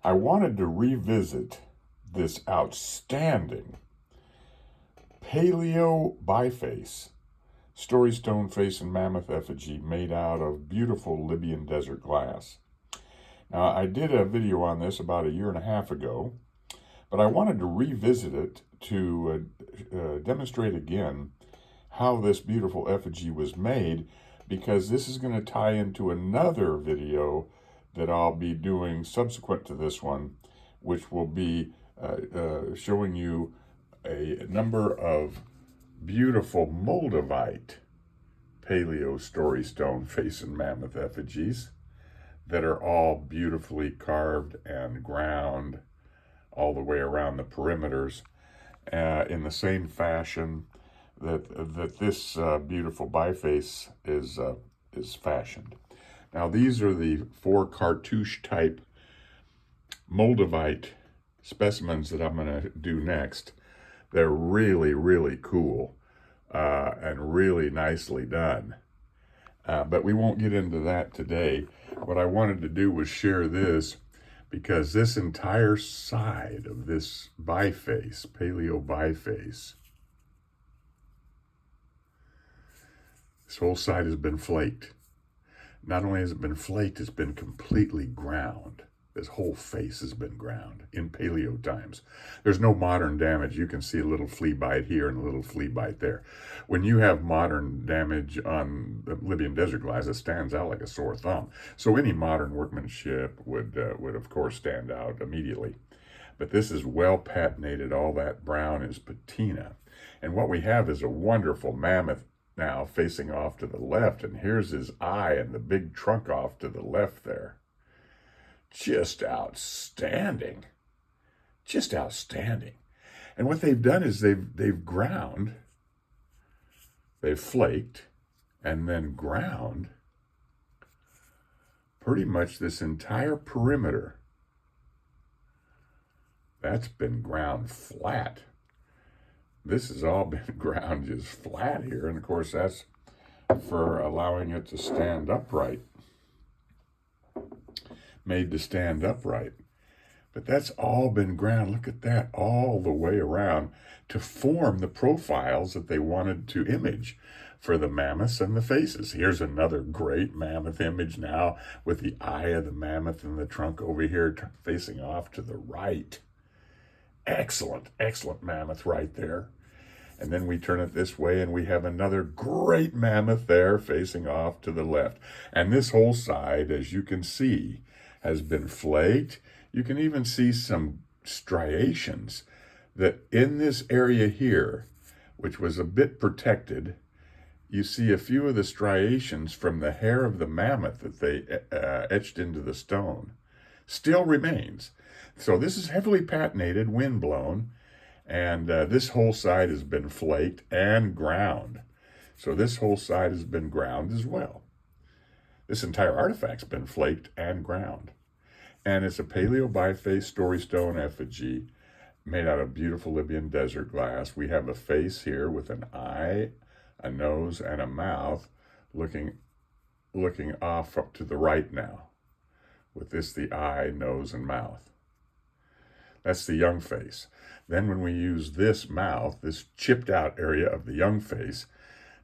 I wanted to revisit this outstanding Paleo Biface story stone face and mammoth effigy made out of beautiful Libyan desert glass. Now, I did a video on this about a year and a half ago, but I wanted to revisit it to demonstrate again how this beautiful effigy was made, because this is going to tie into another video that I'll be doing subsequent to this one, which will be showing you a number of beautiful Moldavite Paleo story stone face and mammoth effigies that are all beautifully carved and ground all the way around the perimeters in the same fashion that this beautiful biface is fashioned. Now, these are the 4 cartouche type Moldavite specimens that I'm going to do next. They're really, really cool and really nicely done. But we won't get into that today. What I wanted to do was share this, because this entire side of this biface, Paleo biface, this whole side has been flaked. Not only has it been flaked, it's been completely ground. This whole face has been ground in paleo times. There's no modern damage. You can see a little flea bite here and a little flea bite there. When you have modern damage on the Libyan Desert Glass, it stands out like a sore thumb. So any modern workmanship would of course stand out immediately. But this is well patinated. All that brown is patina. And what we have is a wonderful mammoth now facing off to the left. And here's his eye and the big trunk off to the left there. Just outstanding. Just outstanding. And what they've done is they've ground, they've flaked, and then ground pretty much this entire perimeter. That's been ground flat. This has all been ground just flat here. And of course, that's for allowing it to stand upright. Made to stand upright. But that's all been ground. Look at that, all the way around to form the profiles that they wanted to image for the mammoths and the faces. Here's another great mammoth image now with the eye of the mammoth and the trunk over here facing off to the right. Excellent, excellent mammoth right there. And then we turn it this way and we have another great mammoth there facing off to the left. And this whole side, as you can see, has been flaked. You can even see some striations that in this area here, which was a bit protected, you see a few of the striations from the hair of the mammoth that they etched into the stone still remains. So this is heavily patinated, windblown, and this whole side has been flaked and ground. So this whole side has been ground as well. This entire artifact's been flaked and ground. And it's a Paleo Biface story stone effigy made out of beautiful Libyan desert glass. We have a face here with an eye, a nose, and a mouth looking off up to the right now. With this, the eye, nose, and mouth. That's the young face. Then when we use this mouth, this chipped out area of the young face,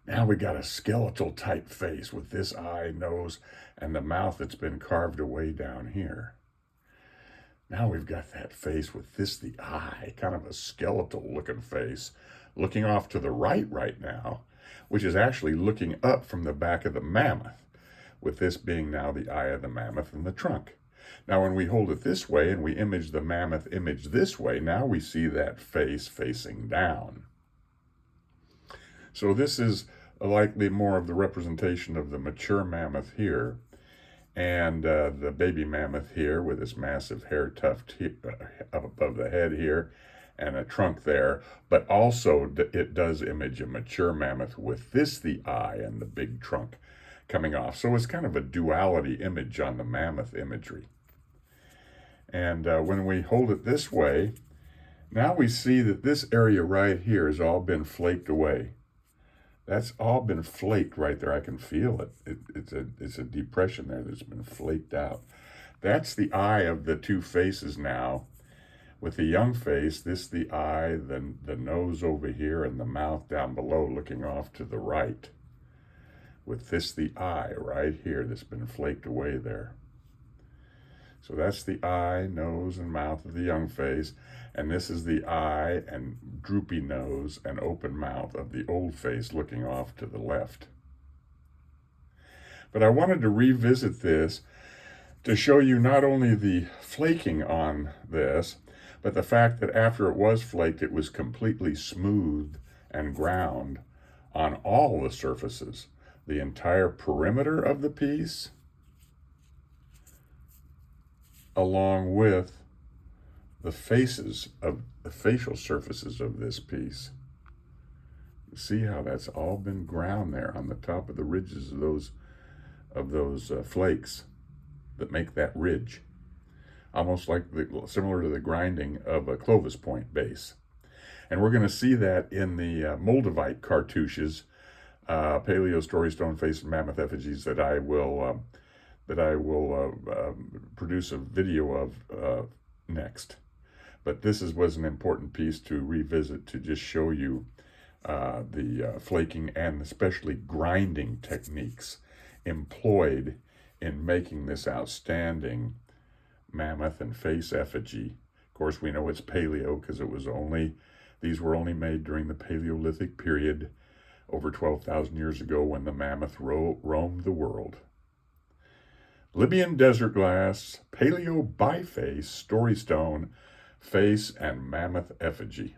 now we got a skeletal type face with this eye, nose, and the mouth that's been carved away down here. Now we've got that face with this, the eye, kind of a skeletal looking face, looking off to the right now, which is actually looking up from the back of the mammoth, with this being now the eye of the mammoth and the trunk. Now when we hold it this way and we image the mammoth image this way, now we see that face facing down. So this is likely more of the representation of the mature mammoth here, and the baby mammoth here with this massive hair tuft up above the head here, and a trunk there. But also it does image a mature mammoth with this, the eye, and the big trunk coming off. So it's kind of a duality image on the mammoth imagery. And when we hold it this way, now we see that this area right here has all been flaked away. That's all been flaked right there. I can feel it. It's a depression there that's been flaked out. That's the eye of the two faces now. With the young face, this the eye, the nose over here, and the mouth down below looking off to the right. With this the eye right here that's been flaked away there. So that's the eye, nose, and mouth of the young face, and this is the eye and droopy nose and open mouth of the old face looking off to the left. But I wanted to revisit this to show you not only the flaking on this, but the fact that after it was flaked, it was completely smooth and ground on all the surfaces. The entire perimeter of the piece, along with the faces of the facial surfaces of this piece. See how that's all been ground there on the top of the ridges of those flakes that make that ridge, almost like similar to the grinding of a Clovis point base. And we're going to see that in the Moldavite cartouches, Paleo Story Stone Face and Mammoth Effigies that I will produce a video of next. But this was an important piece to revisit to just show you the flaking and especially grinding techniques employed in making this outstanding mammoth and face effigy. Of course, we know it's paleo because these were only made during the Paleolithic period, over 12,000 years ago when the mammoth roamed the world. Libyan Desert Glass, Paleo Biface, Story Stone, Face, and Mammoth Effigy.